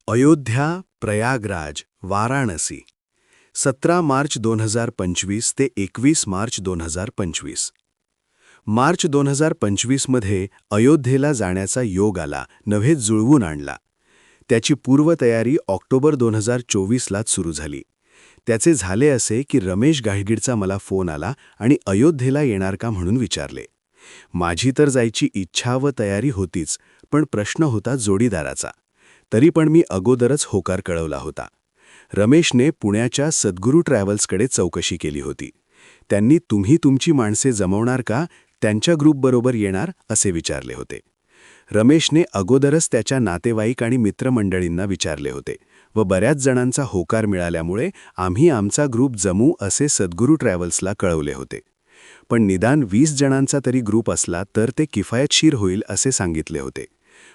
अयोध्या, प्रयागराज, वाराणसी 17 मार्च 2025 ते 21 मार्च 2025. मार्च 2025 मध्ये अयोध्येला जाण्याचा योग आला, नव्हे जुळवून आणला. त्याची पूर्वतयारी ऑक्टोबर 2024लाच सुरू झाली. त्याचे झाले असे की रमेश गाडगीळचा मला फोन आला आणि अयोध्येला येणार का म्हणून विचारले. माझी तर जायची इच्छा व तयारी होतीच, पण प्रश्न होता जोडीदाराचा. तरी पण मी अगोदरच होकार कळवला होता. रमेशने पुण्याच्या सद्गुरू ट्रॅव्हल्सकडे चौकशी केली होती. त्यांनी तुम्ही तुमची माणसे जमवणार का, त्यांच्या ग्रुपबरोबर येणार असे विचारले होते. रमेशने अगोदरच त्याच्या नातेवाईक आणि मित्रमंडळींना विचारले होते व बऱ्याच जणांचा होकार मिळाल्यामुळे आम्ही आमचा ग्रुप जमू असे सद्गुरू ट्रॅव्हल्सला कळवले होते. पण निदान 20 जणांचा तरी ग्रुप असला तर ते किफायतशीर होईल असे सांगितले होते.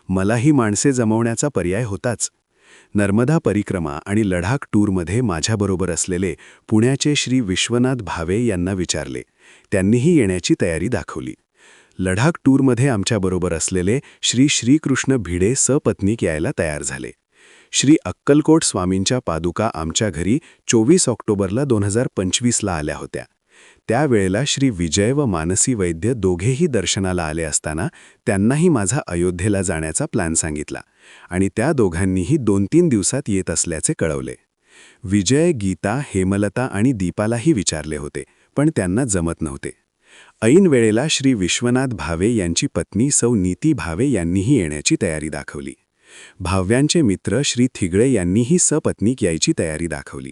मलाही माणसे जमवण्याचा पर्याय होताच. नर्मदा परिक्रमा आणि लडाख टूरमध्ये माझ्याबरोबर असलेले पुण्याचे श्री विश्वनाथ भावे यांना विचारले. त्यांनीही येण्याची तयारी दाखवली. लडाख टूरमध्ये आमच्याबरोबर असलेले श्री श्रीकृष्ण भिडे सपत्नीक यायला तयार झाले. श्री अक्कलकोट स्वामींच्या पादुका आमच्या घरी 24 ऑक्टोबरला 2025ला आल्या होत्या. त्यावेळेला श्री विजय व मानसी वैद्य दोघेही दर्शनाला आले असताना त्यांनाही माझा अयोध्येला जाण्याचा प्लॅन सांगितला आणि त्या दोघांनीही 2-3 दिवसात येत असल्याचे कळवले. विजय, गीता, हेमलता आणि दीपालाही विचारले होते, पण त्यांना जमत नव्हते. ऐन वेळेला श्री विश्वनाथ भावे यांची पत्नी सौ नीती भावे यांनीही येण्याची तयारी दाखवली. भाव्यांचे मित्र श्री थिगळे यांनीही सपत्नीक यायची तयारी दाखवली.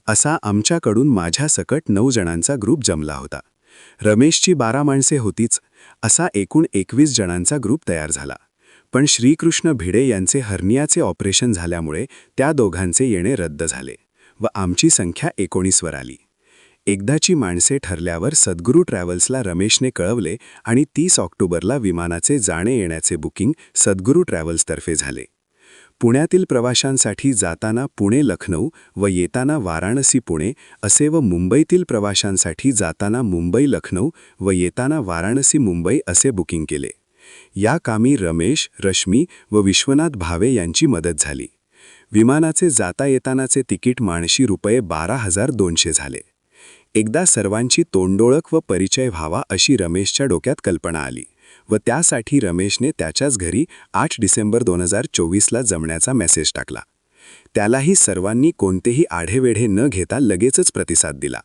असा आमच्याकडून माझ्यासकट 9 जणांचा ग्रुप जमला होता. रमेशची 12 माणसे होतीच, असा एकूण 21 जणांचा ग्रुप तयार झाला. पण श्रीकृष्ण भिडे यांचे हर्नियाचे ऑपरेशन झाल्यामुळे त्या दोघांचे येणे रद्द झाले व आमची संख्या 19 वर आली. एकदाची माणसे ठरल्यावर सद्गुरू ट्रॅव्हल्सला रमेशने कळवले आणि 30 ऑक्टोबरला विमानाचे जाणे येण्याचे बुकिंग सद्गुरू ट्रॅव्हल्सतर्फे झाले. पुण्यातील प्रवाशांसाठी जाताना पुणे लखनौ व येताना वाराणसी पुणे असे व मुंबईतील प्रवाशांसाठी जाताना मुंबई लखनौ व येताना वाराणसी मुंबई असे बुकिंग केले. या कामी रमेश, रश्मी व विश्वनाथ भावे यांची मदत झाली. विमानाचे जाता येतानाचे तिकीट माणशी ₹12,200 झाले. एकदा सर्वांची तोंडोळख व परिचय व्हावा अशी रमेशच्या डोक्यात कल्पना आली व त्यासाठी रमेशने त्याच्याच घरी 8 डिसेंबर 2024ला जमण्याचा मेसेज टाकला. त्यालाही सर्वांनी कोणतेही आढेवेढे न घेता लगेचच प्रतिसाद दिला.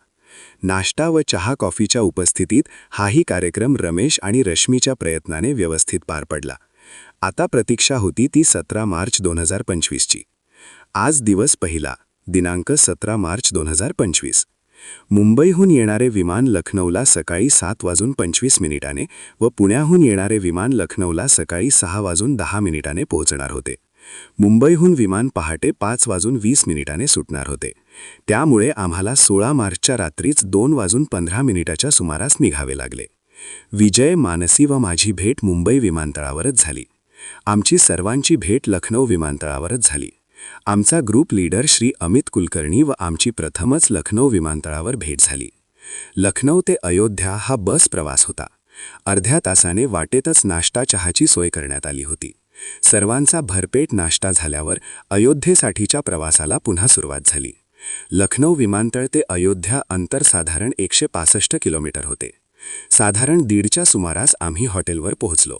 नाश्ता व चहा कॉफीच्या उपस्थितीत हाही कार्यक्रम रमेश आणि रश्मीच्या प्रयत्नाने व्यवस्थित पार पडला. आता प्रतीक्षा होती ती 17 मार्च 2025ची. आज दिवस पहिला, दिनांक 17 मार्च 2025. मुंबईहून येणारे विमान लखनौला सकाळी 7:25 व पुण्याहून येणारे विमान लखनौला सकाळी 6:10 पोहोचणार होते. मुंबईहून विमान पहाटे 5:20 सुटणार होते. त्यामुळे आम्हाला 16 मार्चच्या रात्रीच 2:15 सुमारास निघावे लागले. विजय, मानसी व माझी भेट मुंबई विमानतळावरच झाली. आमची सर्वांची भेट लखनौ विमानतळावरच झाली. आमचा ग्रुप लीडर श्री अमित कुलकर्णी व आमची प्रथमच लखनौ विमानतळावर भेट झाली. लखनौ ते अयोध्या हा बस प्रवास होता. अर्ध्या तासाने वाटेतच नाश्ता चहाची सोय करण्यात आली होती. सर्वांचा भरपेट नाश्ता झाल्यावर अयोध्येसाठीच्या प्रवासाला पुन्हा सुरुवात झाली. लखनौ विमानतळ ते अयोध्या अंतर साधारण 165 किलोमीटर होते. साधारण 1:30च्या सुमारास आम्ही हॉटेलवर पोहोचलो.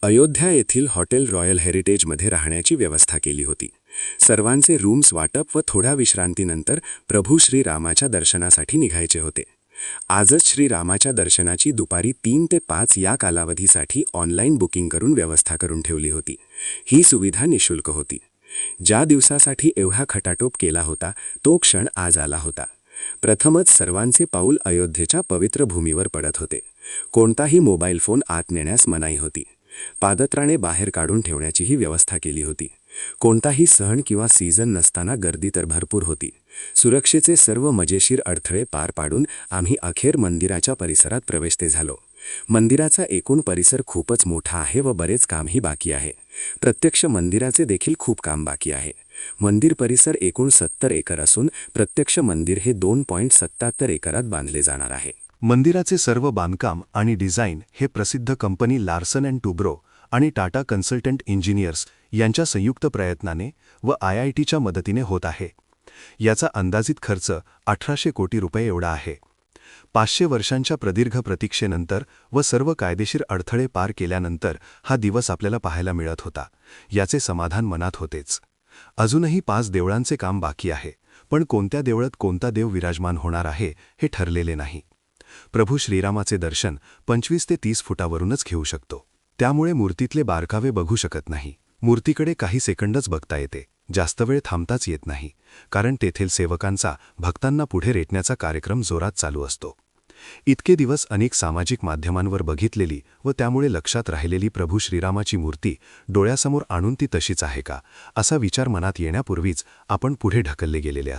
अयोध्या येथील हॉटेल रॉयल हेरिटेजमध्ये राहण्याची व्यवस्था केली होती. सर्वांचे रूम्स वाटप व थोड्या विश्रांतीनंतर प्रभू श्रीरामाच्या दर्शनासाठी निघायचे होते. आजच श्रीरामाच्या दर्शनाची दुपारी 3 ते 5 या कालावधीसाठी ऑनलाईन बुकिंग करून व्यवस्था करून ठेवली होती. ही सुविधा निःशुल्क होती. ज्या दिवसासाठी एवढा खटाटोप केला होता तो क्षण आज आला होता. प्रथमच सर्वांचे पाऊल अयोध्येच्या पवित्र भूमीवर पडत होते. कोणताही मोबाईल फोन आत नेण्यास मनाई होती. पादत्राणे बाहेर काढून ठेवण्याचीही व्यवस्था केली होती. कोणताही सण किंवा सीझन नसताना गर्दी तर भरपूर होती. सुरक्षेचे सर्व मजेशीर अडथळे पार पाडून आम्ही अखेर मंदिराच्या परिसरात प्रवेश झालो. मंदिराचा एकूण परिसर खूपच मोठा आहे व बरेच कामही बाकी आहे. प्रत्यक्ष मंदिराचे देखील खूप काम बाकी आहे. मंदिर परिसर एकूण 70 एकर असून प्रत्यक्ष मंदिर हे 2.77 एकरात बांधले जाणार आहे. मंदिराचे सर्व बांधकाम आणि डिझाईन हे प्रसिद्ध कंपनी लार्सन अँड टुब्रो आणि टाटा कन्सल्टंट इंजिनियर्स यांच्या संयुक्त प्रयत्नाने व IITच्या मदतीने होत आहे. याचा अंदाजित खर्च 1800 कोटी रुपये एवढा आहे. 500 वर्षांच्या प्रदीर्घ प्रतीक्षेनंतर व सर्व कायदेशीर अडथळे पार केल्यानंतर हा दिवस आपल्याला पाहायला मिळत होता. याचे समाधान मनात होतेच. अजूनही 5 देवळांचे काम बाकी आहे, पण कोणत्या देवळात कोणता देव विराजमान होणार आहे हे ठरलेले नाही. प्रभू श्रीरामाचे दर्शन 25 ते 30 फुटावरूनच घेऊ शकतो. त्यामुळे मूर्तीतले बारकावे बघू शकत नाही. मूर्तीकडे काही सेकंदच बघता येते. जास्त वेळ थांबताच येत नाही, कारण तेथील सेवकांचा भक्तांना पुढे रेटण्याचा कार्यक्रम जोरात चालू असतो. इतके दिवस अनेक सामाजिक माध्यमांवर बघितलेली व त्यामुळे लक्षात राहिलेली प्रभू श्रीरामाची मूर्ती डोळ्यासमोर आणून ती तशीच आहे का, असा विचार मनात येण्यापूर्वीच आपण पुढे ढकलले गेलेले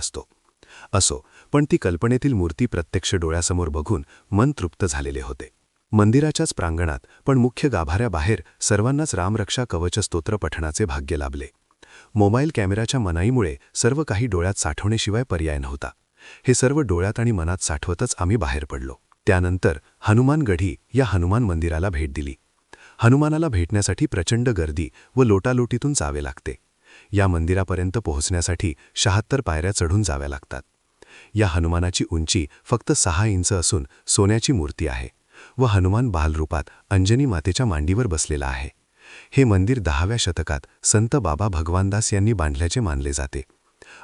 असो, पण ती कल्पनेतील मूर्ती प्रत्यक्ष डोळ्यासमोर बघून मन तृप्त झालेले होते. मंदिराच्याच प्रांगणात पण मुख्य गाभाऱ्याबाहेर सर्वांनाच रामरक्षा कवच स्तोत्र पठणाचे भाग्य लाभले. मोबाईल कॅमेराच्या मनाईमुळे सर्व काही डोळ्यात साठवण्याशिवाय पर्याय नव्हता. हे सर्व डोळ्यात आणि मनात साठवतच आम्ही बाहेर पडलो. त्यानंतर हनुमानगढी या हनुमान मंदिराला भेट दिली. हनुमानाला भेटण्यासाठी प्रचंड गर्दी व लोटालोटीतून जावे लागते. या मंदिरापर्यंत पोहोचण्यासाठी 76 पायऱ्या चढून जाव्या लागतात. या हनुमानाची उंची फक्त 6 इंच असून सोन्याची मूर्ती आहे व हनुमान बालरूपात अंजनी मातेच्या मांडीवर बसलेला आहे. हे मंदिर 10व्या शतकात संत बाबा भगवानदास यांनी बांधल्याचे मानले जाते.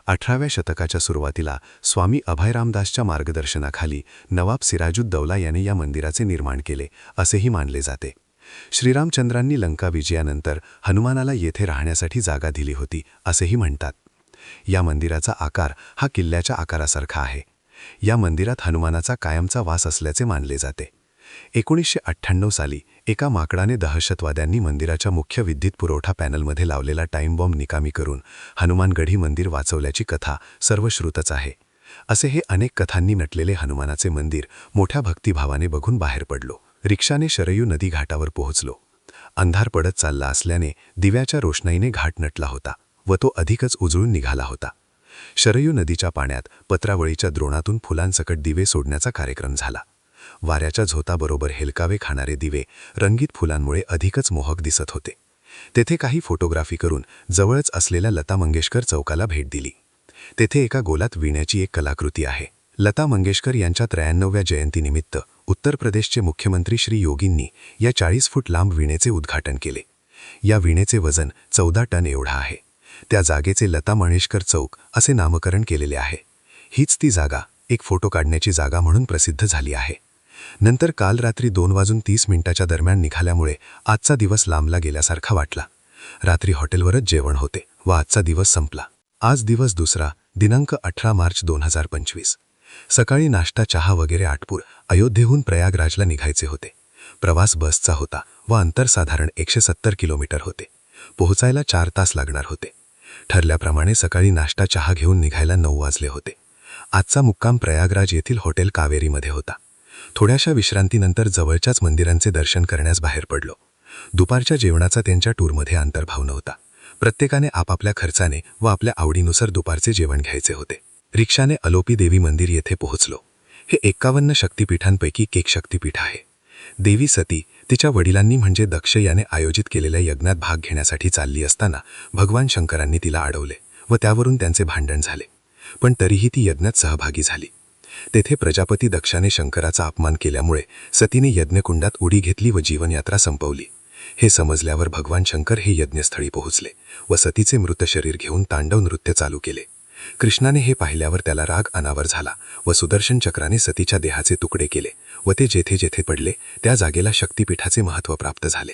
18व्या शतकाच्या सुरुवातीला स्वामी अभयरामदासच्या मार्गदर्शनाखाली नवाब सिराजुद्दौला याने या मंदिराचे निर्माण केले असेही मानले जाते. श्रीरामचंद्रांनी लंका विजयानंतर हनुमानाला येथे राहण्यासाठी जागा दिली होती असेही म्हणतात. या मंदिराचा आकार हा किल्ल्याच्या आकारासारखा आहे. या मंदिरात हनुमानाचा कायमचा वास असल्याचे मानले जाते. 1998 साली एका माकडाने दहशतवाद्यांनी मंदिराच्या मुख्य विद्युत पुरवठा पॅनलमध्ये लावलेला टाईम बॉम्ब निकामी करून हनुमानगढी मंदिर वाचवल्याची कथा सर्वश्रुतच आहे. असे हे अनेक कथांनी नटलेले हनुमानाचे मंदिर मोठ्या भक्तिभावाने बघून बाहेर पडलो. रिक्षाने शरयू नदी घाटावर पोहोचलो. अंधार पडत चालला असल्याने दिव्याच्या रोषणाईने घाट नटला होता व तो अधिकच उजळून निघाला होता. शरयू नदीच्या पाण्यात पत्रावळीच्या द्रोणातून फुलांसकट दिवे सोडण्याचा कार्यक्रम झाला. वाऱ्याच्या झोताबरोबर हेलकावे खाणारे दिवे रंगीत फुलांमुळे अधिकच मोहक दिसत होते. तेथे काही फोटोग्राफी करून जवळच असलेल्या लता मंगेशकर चौकाला भेट दिली. तेथे एका गोलात वीण्याची एक कलाकृती आहे. लता मंगेशकर यांच्या 93व्या जयंतीनिमित्त उत्तर प्रदेशचे मुख्यमंत्री श्री योगींनी या 40 फूट लांब वीणेचे उद्घाटन केले. या वीणेचे वजन 14 टन एवढा आहे. त्या जागेचे लता मंगेशकर चौक असे नामकरण केलेले आहे. हीच ती जागा एक फोटो काढण्याची जागा म्हणून प्रसिद्ध झाली आहे. नंतर काल रात्री 2:30 दरम्यान निघाल्यामुळे आजचा दिवस लांबला गेल्यासारखा वाटला. रात्री हॉटेलवरच जेवण होते व आजचा दिवस संपला. आज दिवस दुसरा, दिनांक 18 मार्च 2025. सकाळी नाश्ता चहा वगैरे आटपूर अयोध्येहून प्रयागराजला निघायचे होते. प्रवास बसचा होता व अंतर साधारण 170 किलोमीटर होते. पोहोचायला 4 तास लागणार होते. ठरल्याप्रमाणे सकाळी नाश्ता चहा घेऊन निघायला 9 वाजले होते. आजचा मुक्काम प्रयागराज येथील हॉटेल कावेरीमध्ये होता. थोड्याशा विश्रांतीनंतर जवळच्याच मंदिरांचे दर्शन करण्यास बाहेर पडलो. दुपारच्या जेवणाचा त्यांच्या टूरमध्ये अंतर्भाव नव्हता. प्रत्येकाने आपापल्या खर्चाने व आपल्या आवडीनुसार दुपारचे जेवण घ्यायचे होते. रिक्षाने अलोपी देवी मंदिर येथे पोहोचलो. हे 51 शक्तिपीठांपैकी एक शक्तिपीठ आहे. देवी सती तिच्या वडिलांनी म्हणजे दक्ष याने आयोजित केलेल्या यज्ञात भाग घेण्यासाठी चालली असताना भगवान शंकरांनी तिला अडवले व त्यावरून त्यांचे भांडण झाले. पण तरीही ती यज्ञात सहभागी झाली. तेथे प्रजापती दक्षाने शंकराचा अपमान केल्यामुळे सतीने यज्ञकुंडात उडी घेतली व जीवनयात्रा संपवली. हे समजल्यावर भगवान शंकर हे यज्ञस्थळी पोहोचले व सतीचे मृत शरीर घेऊन तांडव नृत्य चालू केले. कृष्णाने हे पाहिल्यावर त्याला राग अनावर झाला व सुदर्शन चक्राने सतीच्या देहाचे तुकडे केले व ते जेथे जेथे पडले त्या जागेला शक्तिपीठाचे महत्त्व प्राप्त झाले.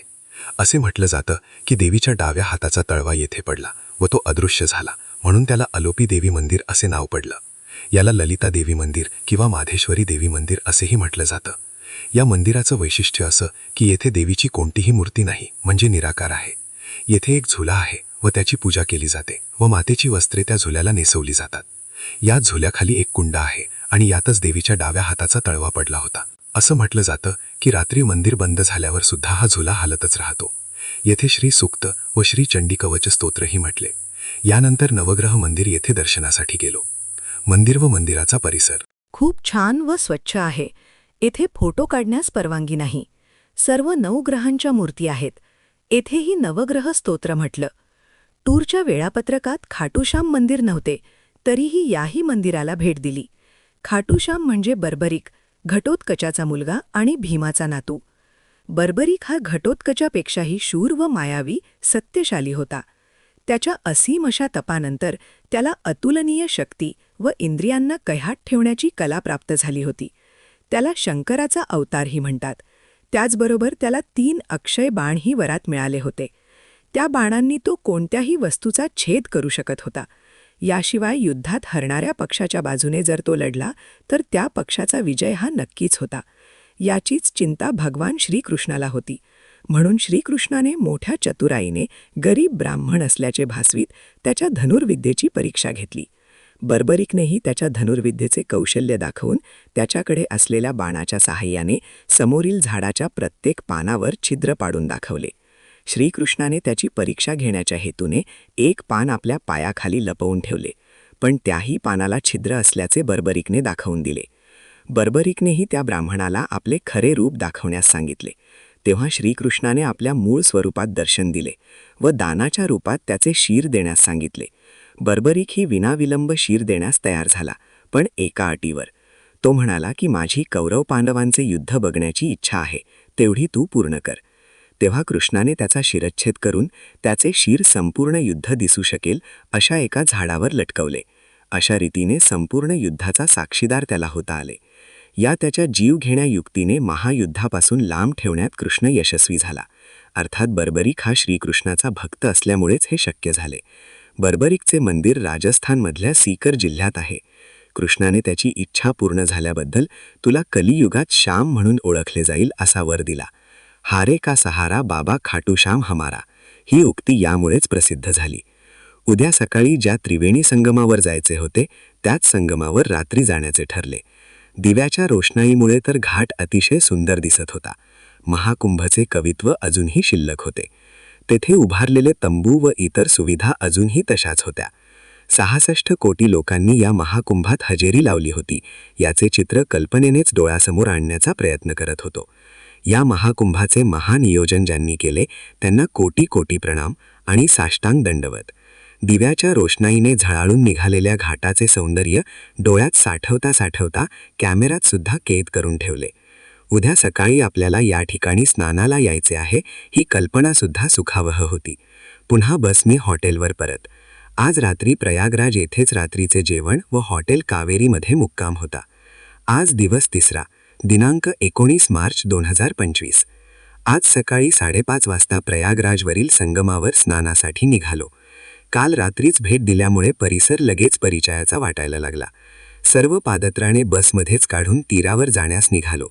असे म्हटलं जातं की देवीच्या डाव्या हाताचा तळवा येथे पडला व तो अदृश्य झाला, म्हणून त्याला अलोपी देवी मंदिर असे नाव पडलं. याला ललिता देवी मंदिर किंवा माधेश्वरी देवी मंदिर असेही म्हटलं जातं. या मंदिराचं वैशिष्ट्य असं की येथे देवीची कोणतीही मूर्ती नाही, म्हणजे निराकार आहे. येथे एक झुला आहे व त्याची पूजा केली जाते व मातेची वस्त्रे त्या झुल्याला नेसवली जातात. या झुल्याखाली एक कुंड आहे आणि यातच देवीच्या डाव्या हाताचा तळवा पडला होता. असं म्हटलं जातं की रात्री मंदिर बंद झाल्यावर सुद्धा हा झुला हालतच राहतो. येथे श्री सूक्त व श्री चंडी कवच स्तोत्रही म्हटले. यानंतर नवग्रह मंदिर येथे दर्शनासाठी गेलो. मंदिर व मंदिराचा परिसर खूप छान व स्वच्छ आहे. येथे फोटो काढण्यास परवानगी नाही. सर्व 9 ग्रहांच्या मूर्ती आहेत. येथेही नवग्रह स्तोत्र म्हटलं. टूरच्या वेळापत्रकात खाटूश्याम मंदिर नव्हते, तरीही याही मंदिराला भेट दिली. खाटूश्याम म्हणजे बर्बरिक, घटोत्कचाचा मुलगा आणि भीमाचा नातू. बर्बरिक हा घटोत्कचापेक्षाही शूर व मायावी, सत्यशाली होता. त्याच्या असीम अशा तपानंतर त्याला अतुलनीय शक्ती व इंद्रियांना कह्यात ठेवण्याची कला प्राप्त झाली होती. त्याला शंकराचा अवतारही म्हणतात. त्याचबरोबर त्याला 3 अक्षय बाणही वरात मिळाले होते. त्या बाणांनी तो कोणत्याही वस्तूचा छेद करू शकत होता. याशिवाय युद्धात हरणाऱ्या पक्षाच्या बाजूने जर तो लढला तर त्या पक्षाचा विजय हा नक्कीच होता. याचीच चिंता भगवान श्रीकृष्णाला होती. म्हणून श्रीकृष्णाने मोठ्या चतुराईने गरीब ब्राह्मण असल्याचे भासवीत त्याच्या धनुर्विद्येची परीक्षा घेतली. बर्बरिकनेही त्याच्या धनुर्विद्येचे कौशल्य दाखवून त्याच्याकडे असलेल्या बाणाच्या साहाय्याने समोरील झाडाच्या प्रत्येक पानावर छिद्र पाडून दाखवले. श्रीकृष्णाने त्याची परीक्षा घेण्याच्या हेतूने एक पान आपल्या पायाखाली लपवून ठेवले, पण त्याही पानाला छिद्र असल्याचे बर्बरिकने दाखवून दिले. बर्बरिकनेही त्या ब्राह्मणाला आपले खरे रूप दाखवण्यास सांगितले. तेव्हा श्रीकृष्णाने आपल्या मूळ स्वरूपात दर्शन दिले व दानाच्या रूपात त्याचे शीर देण्यास सांगितले. बर्बरिक ही विनाविलंब शीर देण्यास तयार झाला, पण एका अटीवर. तो म्हणाला की माझी कौरव पांडवांचे युद्ध बघण्याची इच्छा आहे, तेवढी तू पूर्ण कर. तेव्हा कृष्णाने त्याचा शिरच्छेद करून त्याचे शीर संपूर्ण युद्ध दिसू शकेल अशा एका झाडावर लटकवले. अशा रीतीने संपूर्ण युद्धाचा साक्षीदार त्याला होता आले. या त्याच्या जीव घेण्या युक्तीने महायुद्धापासून लांब ठेवण्यात कृष्ण यशस्वी झाला. अर्थात बर्बरिक हा श्रीकृष्णाचा भक्त असल्यामुळेच हे शक्य झाले. बर्बरिकचे मंदिर राजस्थानमधल्या सीकर जिल्ह्यात आहे. कृष्णाने त्याची इच्छा पूर्ण झाल्याबद्दल तुला कलियुगात श्याम म्हणून ओळखले जाईल असा वर दिला. हारे का सहारा बाबा खाटूश्याम हमारा, ही उक्ती यामुळेच प्रसिद्ध झाली. उद्या सकाळी ज्या त्रिवेणी संगमावर जायचे होते त्याच संगमावर रात्री जाण्याचे ठरले. दिव्याच्या रोषणाईमुळे तर घाट अतिशय सुंदर दिसत होता. महाकुंभचे कवित्व अजूनही शिल्लक होते. तेथे उभारलेले तंबू व इतर सुविधा अजूनही तशाच होत्या. 66 कोटी लोकांनी या महाकुंभात हजेरी लावली होती याचे चित्र कल्पनेनेच डोळ्यासमोर आणण्याचा प्रयत्न करत होतो. या महाकुंभाचे महानियोजन ज्यांनी केले त्यांना कोटी कोटी प्रणाम आणि साष्टांग दंडवत. दिव्याच्या रोषणाईने झळाळून निघालेल्या घाटाचे सौंदर्य डोळ्यात साठवता साठवता कॅमेऱ्यात सुद्धा कैद करून ठेवले. उद्या सकाळी आपल्याला या ठिकाणी स्नानाला यायचे आहे ही कल्पनासुद्धा सुखावह होती. पुन्हा बसने हॉटेलवर परत. आज रात्री प्रयागराज येथेच रात्रीचे जेवण व हॉटेल कावेरीमध्ये मुक्काम होता. आज दिवस 3, दिनांक 19 मार्च 2025. आज सकाळी 5:30 वाजता प्रयागराजवरील संगमावर स्नानासाठी निघालो. काल रात्रीच भेट दिल्यामुळे परिसर लगेच परिचयाचा वाटायला लागला. सर्व पादत्राणे बसमध्येच काढून तीरावर जाण्यास निघालो.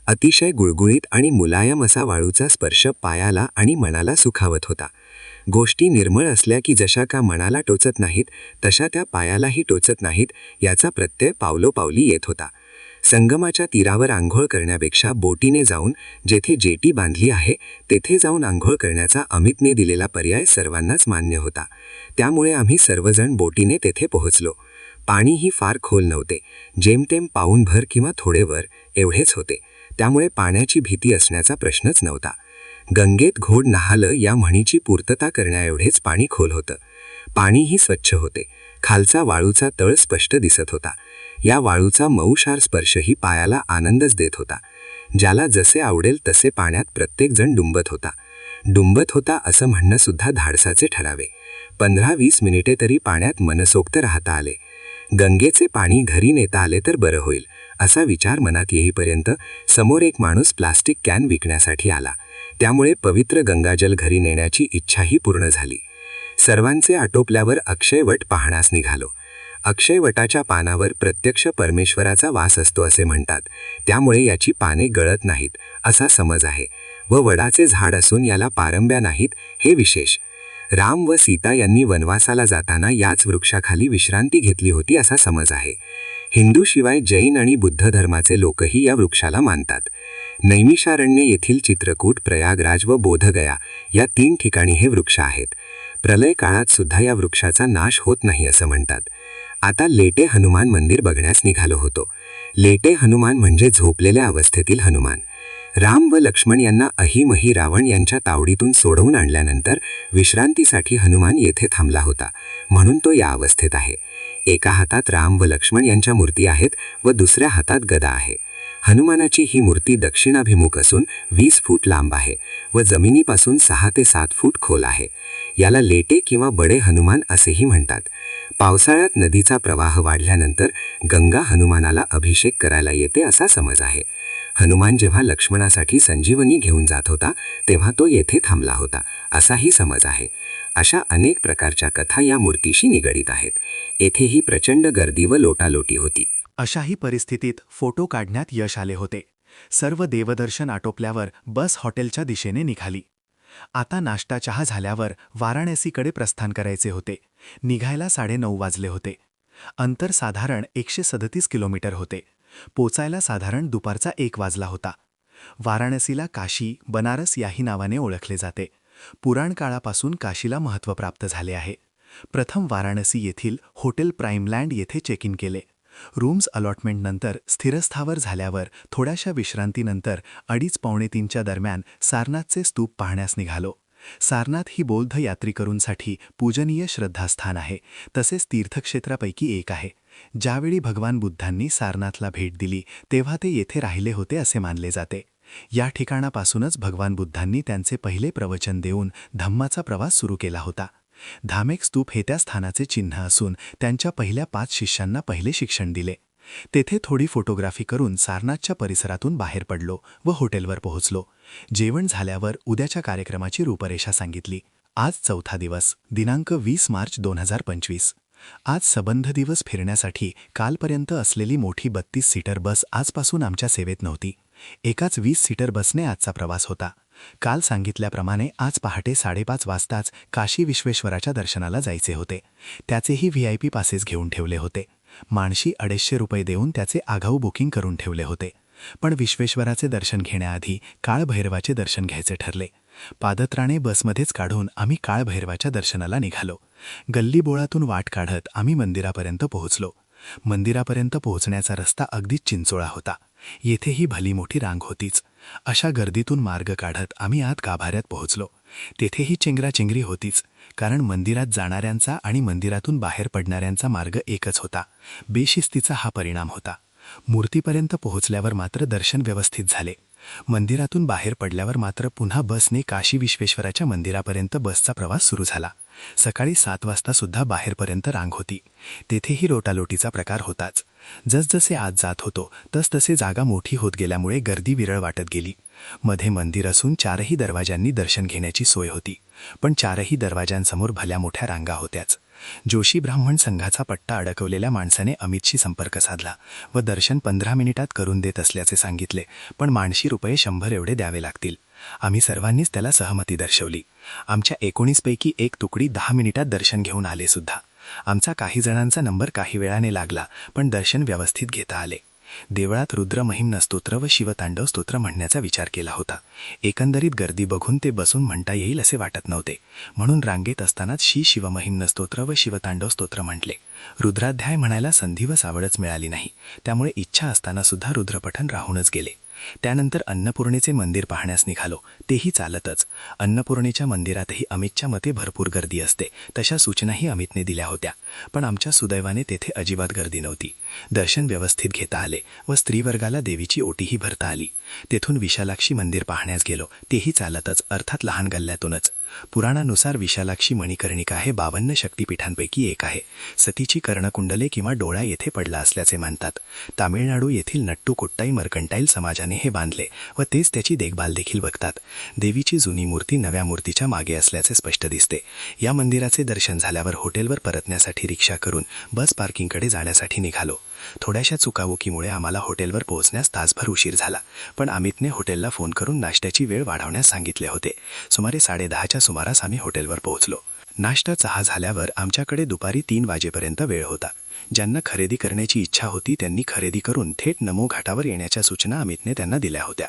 अतिशय गुळगुळीत आणि मुलायम असा वाळूचा स्पर्श पायाला आणि मनाला सुखावत होता. गोष्टी निर्मळ असल्या की जशा का मनाला टोचत नाहीत तशा त्या पायालाही टोचत नाहीत याचा प्रत्यय पावलोपावली येत होता. संगमाच्या तीरावर आंघोळ करण्यापेक्षा बोटीने जाऊन जेथे जेटी बांधली आहे तेथे जाऊन आंघोळ करण्याचा अमितने दिलेला पर्याय सर्वांनाच मान्य होता. त्यामुळे आम्ही सर्वजण बोटीने तेथे पोहोचलो. पाणीही फार खोल नव्हते. जेमतेम पाऊणभर किंवा थोडे वर एवढेच होते. त्यामुळे पाण्याची भीती असण्याचा प्रश्नच नव्हता. गंगेत घोड नाहालं या म्हणीची पूर्तता करण्याएवढेच पाणी खोल होतं. पाणीही स्वच्छ होते. खालचा वाळूचा तळ स्पष्ट दिसत होता. या वाळूचा मऊशार स्पर्शही पायाला आनंदच देत होता. ज्याला जसे आवडेल तसे पाण्यात प्रत्येकजण डुंबत होता असं म्हणणं सुद्धा धाडसाचे ठरावे. 15-20 मिनिटे तरी पाण्यात मनसोक्त राहता आले. गंगेचे पाणी घरी नेता आले तर बरं होईल असा विचार मनात येईपर्यंत समोर एक माणूस प्लास्टिक कॅन विकण्यासाठी आला. त्यामुळे पवित्र गंगाजल घरी नेण्याची इच्छाही पूर्ण झाली. सर्वांचे आटोपल्यावर अक्षयवट पाहण्यास निघालो. अक्षयवटाच्या पानावर प्रत्यक्ष परमेश्वराचा वास असतो असे म्हणतात. त्यामुळे याची पाने गळत नाहीत असा समज आहे व वडाचे झाड असून याला पारंब्या नाहीत हे विशेष. राम व सीता यांनी वनवासाला जाताना याच वृक्षाखाली विश्रांती घेतली होती असा समज आहे. हिंदूशिवाय जैन आणि बुद्ध धर्माचे लोकही या वृक्षाला मानतात. नैमिषारण्य येथील चित्रकूट, प्रयागराज व बोधगया या 3 ठिकाणी हे वृक्ष आहेत. प्रलय काळात सुद्धा या वृक्षाचा नाश होत नाही असं म्हणतात. आता लेटे हनुमान मंदिर बघण्यास निघालो होतो. लेटे हनुमान म्हणजे झोपलेल्या अवस्थेतील हनुमान. राम व लक्ष्मण यांना अहिमही रावण यांच्या तावडीतून सोडवून आणल्यानंतर विश्रांतीसाठी हनुमान येथे थांबला होता, म्हणून तो या अवस्थेत आहे. एका हातात राम व लक्ष्मण यांच्या मूर्ती आहेत व दुसऱ्या हातात गदा आहे. हनुमानाची ही मूर्ती दक्षिणाभिमुख असून 20 फूट लांब आहे व जमिनीपासून 6 ते 7 फूट खोल आहे. याला लेटे किंवा बडे हनुमान असेही म्हणतात. पावसाळ्यात नदीचा प्रवाह वाढल्यानंतर गंगा हनुमानाला अभिषेक करायला येते असा समज आहे. हनुमान जेव्हा लक्ष्मणासाठी संजीवनी घेऊन जात होता तेव्हा तो येथे थांबला होता असाही समज आहे. अशा अनेक प्रकारच्या कथा या मूर्तीशी निगडीत आहेत. येथेही प्रचंड गर्दी व लोटालोटी होती. अशाही परिस्थितीत फोटो काढण्यात यश आले होते. सर्व देवदर्शन आटोपल्यावर बस हॉटेलच्या दिशेने निघाली. आता नाश्ता चहा झाल्यावर वाराणसीकडे प्रस्थान करायचे होते. निघायला 9:30 वाजले होते. अंतर साधारण 137 किलोमीटर होते. पोचायला साधारण दुपारचा 1 वाजला होता. वाराणसीला काशी, बनारस याही नावाने ओळखले जाते. पुराण काळापासून काशीला महत्त्व प्राप्त झाले आहे. प्रथम वाराणसी येथील हॉटेल प्राईमलँड येथे चेक इन केले. रूम्स अलॉटमेंटनंतर स्थिरस्थावर झाल्यावर थोड्याशा विश्रांतीनंतर 2:30-3:15च्या दरम्यान सारनाथचे स्तूप पाहण्यास निघालो. सारनाथ ही बौद्ध यात्रेकरूंसाठी पूजनीय श्रद्धास्थान आहे, तसेच तीर्थक्षेत्रापैकी एक आहे. ज्यावेळी भगवान बुद्धांनी सारनाथला भेट दिली तेव्हा ते येथे राहिले होते असे मानले जाते. या ठिकाणापासूनच भगवान बुद्धांनी त्यांचे पहिले प्रवचन देऊन धम्माचा प्रवास सुरू केला होता. धामेक स्तूप हे त्या स्थानाचे चिन्ह असून त्यांच्या पहिल्या 5 शिष्यांना पहिले शिक्षण दिले. तेथे थोडी फोटोग्राफी करून सारनाथच्या परिसरातून बाहेर पडलो व हॉटेलवर पोहोचलो. जेवण झाल्यावर उद्याच्या कार्यक्रमाची रूपरेषा सांगितली. आज 4था दिवस, दिनांक 20 मार्च 2025. आज सबंध दिवस फिरण्यासाठी कालपर्यंत असलेली मोठी 32 सीटर बस आजपासून आमच्या सेवेत नव्हती. एकाच 20 सीटर बसने आजचा प्रवास होता. काल सांगितल्याप्रमाणे आज पहाटे 5:30 वाजताच काशी विश्वेश्वराच्या दर्शनाला जायचे होते. त्याचेही VIP पासेस घेऊन ठेवले होते. माणशी 250 रुपये देऊन त्याचे आगाऊ बुकिंग करून ठेवले होते. पण विश्वेश्वराचे दर्शन घेण्याआधी काळभैरवाचे दर्शन घ्यायचे ठरले. पादत्राणे बसमध्येच काढून आम्ही काळभैरवाच्या दर्शनाला निघालो. गल्लीबोळातून वाट काढत आम्ही मंदिरापर्यंत पोहोचलो. मंदिरापर्यंत पोहोचण्याचा रस्ता अगदीच चिंचोळा होता. येथेही भली मोठी रांग होतीच. अशा गर्दीतून मार्ग काढत आम्ही आत गाभाऱ्यात पोहोचलो. तेथेही चेंगराचेंगरी होतीच, कारण मंदिरात जाणाऱ्यांचा आणि मंदिरातून बाहेर पडणाऱ्यांचा मार्ग एकच होता. बेशिस्तीचा हा परिणाम होता. मूर्तीपर्यंत पोहोचल्यावर मात्र दर्शन व्यवस्थित झाले. मंदिरातून बाहेर पडल्यावर मात्र पुन्हा बसने काशी विश्वेश्वराच्या मंदिरापर्यंत बसचा प्रवास सुरू झाला. सकाळी 7 वाजता सुद्धा बाहेरपर्यंत रांग होती. तेथेही लोटालोटीचा प्रकार होताच. जसजसे आत जात होतो तसतसे जागा मोठी होत गेल्यामुळे गर्दी विरळ वाटत गेली. मध्ये मंदिर असून 4ही दरवाजांनी दर्शन घेण्याची सोय होती, पण 4ही दरवाजांसमोर भल्या मोठ्या रांगा होत्याच. जोशी ब्राह्मण संघाचा पट्टा अडकवलेल्या माणसाने अमितशी संपर्क साधला व दर्शन 15 मिनिटात करून देत असल्याचे सांगितले, पण माणशी ₹100 एवढे द्यावे लागतील. आम्ही सर्वांनीच त्याला सहमती दर्शवली. आमच्या 19 पैकी एक तुकडी 10 मिनिटात दर्शन घेऊन आले सुद्धा. आमचा काही जणांचा नंबर काही वेळाने लागला, पण दर्शन व्यवस्थित घेता आले. देवळात रुद्र महिम्न स्तोत्र व शिवतांडव स्तोत्र म्हणण्याचा विचार केला होता. एकंदरीत गर्दी बघून ते बसून म्हणता येईल असे वाटत नव्हते, म्हणून रांगेत असतानाच शिवमहिम्न स्तोत्र व शिवतांडव स्तोत्र म्हटले. रुद्राध्याय म्हणायला संधी व सावळच मिळाली नाही, त्यामुळे इच्छा असताना सुद्धा रुद्रपठण राहूनच गेले. त्यानंतर अन्नपूर्णेचे मंदिर पाहण्यास निघालो, तेही चालतच. अन्नपूर्णेच्या मंदिरातही अमितच्या मते भरपूर गर्दी असते, तशा सूचनाही अमितने दिल्या होत्या, पण आमच्या सुदैवाने तेथे अजिबात गर्दी नव्हती. दर्शन व्यवस्थित घेता आले व स्त्रीवर्गाला देवीची ओटीही भरता आली. तेथून विशालाक्षी मंदिर पाहण्यास गेलो, तेही चालतच, अर्थात लहान गल्ल्यातूनच. पुराणानुसार विशालाक्षी मणिकर्णिका हे 52 शक्तिपीठांपैकी एक आहे. सतीची कर्णकुंडले किंवा डोळा येथे पडला असल्याचे मानतात. तामिळनाडू येथील नट्टू कोट्टाई मर्कंटाईल समाजाने हे बांधले व तेच त्याची देखभाल देखील बघतात. देवीची जुनी मूर्ती नव्या मूर्तीच्या मागे असल्याचे स्पष्ट दिसते. या मंदिराचे दर्शन झाल्यावर हॉटेलवर परतण्यासाठी रिक्षा करून बस पार्किंगकडे जाण्यासाठी निघालो. थोड्याशा चुकावुकीमुळे आम्हाला हॉटेलवर पोहोचण्यास तासभर उशीर झाला, पण अमितने हॉटेलला फोन करून नाश्त्याची वेळ वाढवण्यास सांगितले होते. सुमारे 10:30च्या सुमारास आम्ही हॉटेलवर पोहोचलो. नाश्ता चहा झाल्यावर आमच्याकडे दुपारी 3 वाजेपर्यंत वेळ होता. ज्यांना खरेदी करण्याची इच्छा होती त्यांनी खरेदी करून थेट नमो घाटावर येण्याच्या सूचना अमितने त्यांना दिल्या होत्या.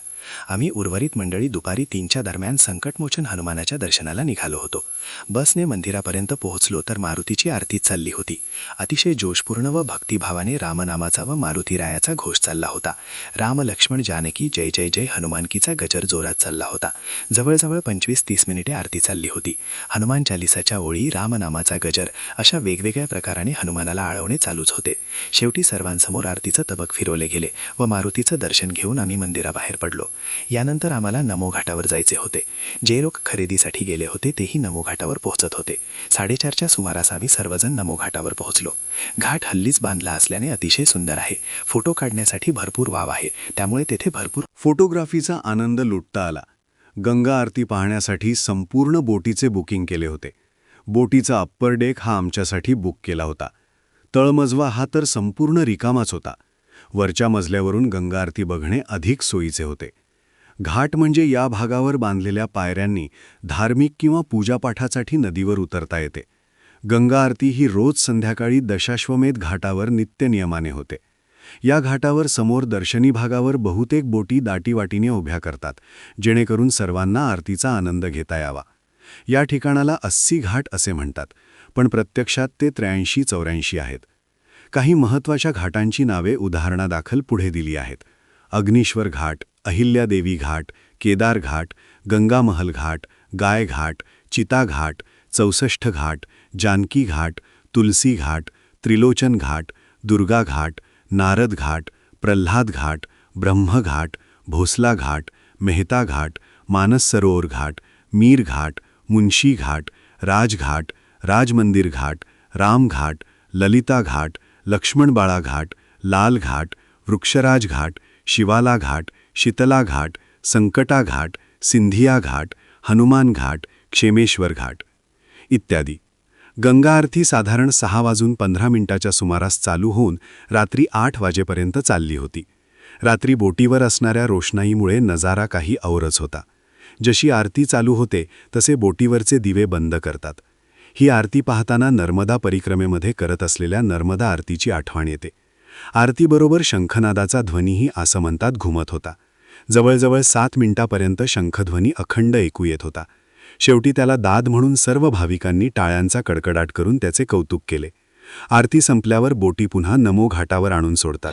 आम्ही उर्वरित मंडळी दुपारी 3च्या दरम्यान संकटमोचन हनुमानाच्या दर्शनाला निघालो होतो. बसने मंदिरापर्यंत पोहोचलो तर मारुतीची आरती चालली होती. अतिशय जोशपूर्ण व भक्तिभावाने रामनामाचा व मारुतीरायाचा घोष चालला होता. राम लक्ष्मण जानकी जय जय जय हनुमानकीचा गजर जोरात चालला होता. जवळजवळ 25-30 मिनिटे आरती चालली होती. हनुमान चालिसाच्या ओळी, रामनामाचा गजर अशा वेगवेगळ्या प्रकाराने हनुमानाला आळवणे चालूच होते. शेवटी सर्वांसमोर आरतीचं तबक फिरवले गेले व मारुतीचं दर्शन घेऊन आम्ही मंदिराबाहेर पडलो. यानंतर आम्हाला नमो घाटावर जायचे होते. जे लोक खरेदीसाठी गेले होते तेही नमो घाटावर पोहोचत होते. 4:30च्या सुमारास आम्ही सर्वजण नमो घाटावर पोहोचलो. घाट हल्लीच बांधला असल्याने अतिशय सुंदर आहे. फोटो काढण्यासाठी भरपूर वाव आहे, त्यामुळे तेथे भरपूर फोटोग्राफीचा आनंद लुटता आला. गंगा आरती पाहण्यासाठी संपूर्ण बोटीचे बुकिंग केले होते. बोटीचा अप्पर डेक हा आमच्यासाठी बुक केला होता. तळमजवा हा तर संपूर्ण रिकामाच होता. वरच्या मजल्यावरून गंगा आरती बघणे अधिक सोयीचे होते. घाट म्हणजे या भागावर बांधलेल्या पायऱ्यांनी धार्मिक किंवा पूजापाठासाठी नदीवर उतरता येते. गंगा आरती ही रोज संध्याकाळी दशाश्वमेध घाटावर नित्यनियमाने होते. या घाटावर समोर दर्शनी भागावर बहुतेक बोटी दाटीवाटीने उभ्या करतात, जेणेकरून सर्वांना आरतीचा आनंद घेता यावा. या ठिकाणाला 80 घाट असे म्हणतात, पण प्रत्यक्षात ते 83-84 आहेत. काही महत्त्वाच्या घाटांची नावे उदाहरणादाखल पुढे दिली आहेत. अग्नीश्वर घाट, अहिल्यादेवी घाट, केदार घाट, गंगामहल घाट, गाय घाट, चिता घाट, 64 घाट, जानकी घाट, तुलसी घाट, त्रिलोचन घाट, दुर्गा घाट, नारद घाट, प्रल्हाद घाट, ब्रह्मघाट, भोसला घाट, मेहता घाट, मानस सरोवर घाट, मीर घाट, मुंशी घाट, राजघाट, राजमंदिर घाट, राम घाट, ललिता घाट, लक्ष्मणबाळा घाट, लाल घाट, वृक्षराज घाट, शिवाला घाट, शीतला घाट, संकटा घाट, सिंधिया घाट, हनुमान घाट, क्षेमेश्वर घाट इत्यादी. गंगा आरती साधारण 6:15 सुमारास चालू होऊन रात्री 8 वाजेपर्यंत चालली होती. रात्री बोटीवर असणाऱ्या रोषणाईमुळे नजारा काही औरच होता. जशी आरती चालू होते तसे बोटीवरचे दिवे बंद करतात. ही आरती पाहताना नर्मदा परिक्रमेमध्ये करत असलेल्या नर्मदा आरतीची आठवण येते. आरतीबरोबर शंखनादाचा ध्वनीही आसमंतात घुमत होता. जवळजवळ 7 मिनिटापर्यंत शंखध्वनी अखंड ऐकू येत होता. शेवटी त्याला दाद म्हणून सर्व भाविकांनी टाळ्यांचा कडकडाट करून त्याचे कौतुक केले. आरती संपल्यावर बोटी पुन्हा नमो घाटावर आणून सोडतात.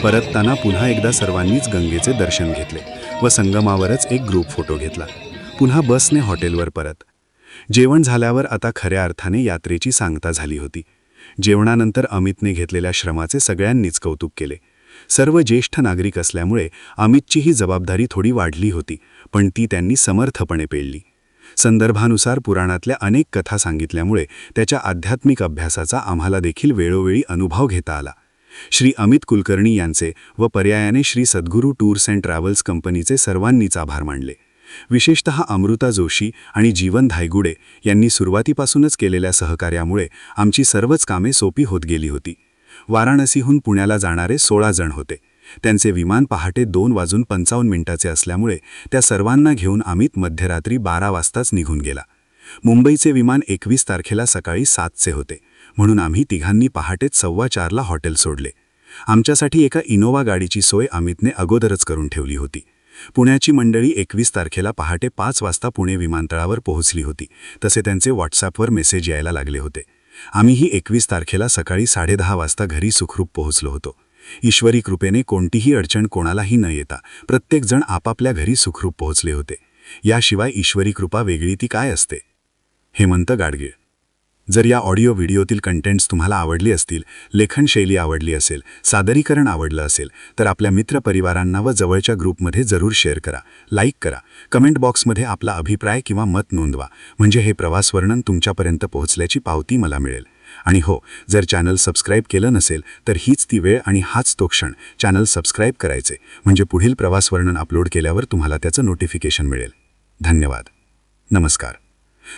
परतताना पुन्हा एकदा सर्वांनीच गंगेचे दर्शन घेतले व संगमावरच एक ग्रुप फोटो घेतला. पुन्हा बसने हॉटेलवर परत. जेवण झाल्यावर आता खऱ्या अर्थाने यात्रेची सांगता झाली होती. जेवणानंतर अमितने घेतलेल्या श्रमाचे सगळ्यांनीच कौतुक केले. सर्व ज्येष्ठ नागरिक असल्यामुळे अमितचीही जबाबदारी थोडी वाढली होती, पण ती त्यांनी समर्थपणे पेलली. संदर्भानुसार पुराणातल्या अनेक कथा सांगितल्यामुळे त्याच्या आध्यात्मिक अभ्यासाचा आम्हाला देखील वेळोवेळी अनुभव घेता आला. श्री अमित कुलकर्णी यांचे व पर्यायाने श्री सद्गुरू टूर्स अँड ट्रॅव्हल्स कंपनीचे सर्वांनीच आभार मानले. विशेषतः अमृता जोशी आणि जीवन धायगुडे यांनी सुरुवातीपासूनच केलेल्या सहकार्यामुळे आमची सर्वच कामे सोपी होत गेली होती. वाराणसीहून पुण्याला जाणारे 16 जण होते. त्यांचे विमान पहाटे 2:55 असल्यामुळे त्या सर्वांना घेऊन अमित मध्यरात्री 12 वाजताच निघून गेला. मुंबईचे विमान 21 तारखेला सकाळी 7चे होते, म्हणून आम्ही तिघांनी पहाटेच 4:15ला हॉटेल सोडले. आमच्यासाठी एका इनोवा गाडीची सोय अमितने अगोदरच करून ठेवली होती. पुण्याची मंडळी 21 तारखेला पहाटे 5 वाजता पुणे विमानतळावर पोहोचली होती, तसे त्यांचे व्हॉट्सॲपवर मेसेज यायला लागले होते. आम्हीही 21 तारखेला सकाळी 10:30 वाजता घरी सुखरूप पोहोचलो होतो. ईश्वरी कृपेने कोणतीही अडचण कोणालाही न येता प्रत्येकजण आपापल्या घरी सुखरूप पोहोचले होते. याशिवाय ईश्वरी कृपा वेगळी ती काय असते. हेमंत गाडगीळ. जर या ऑडिओ व्हिडिओतील कंटेंट्स तुम्हाला आवडली असतील, लेखनशैली आवडली असेल, सादरीकरण आवडलं असेल, तर आपल्या मित्रपरिवारांना व जवळच्या ग्रुपमध्ये जरूर शेअर करा, लाईक करा, कमेंट बॉक्समध्ये आपला अभिप्राय किंवा मत नोंदवा, म्हणजे हे प्रवास वर्णन तुमच्यापर्यंत पोहोचल्याची पावती मला मिळेल. आणि हो, जर चॅनल सबस्क्राईब केलं नसेल तर हीच ती वेळ आणि हाच तो क्षण चॅनल सबस्क्राईब करायचे, म्हणजे पुढील प्रवास वर्णन अपलोड केल्यावर तुम्हाला त्याचं नोटिफिकेशन मिळेल. धन्यवाद. नमस्कार.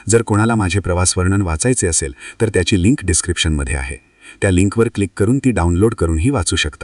जर कोणाला माझे प्रवास वर्णन वाचायचे असेल तर त्याची लिंक डिस्क्रिप्शनमध्ये आहे. त्या लिंकवर क्लिक करून ती डाउनलोड करूनही वाचू शकता.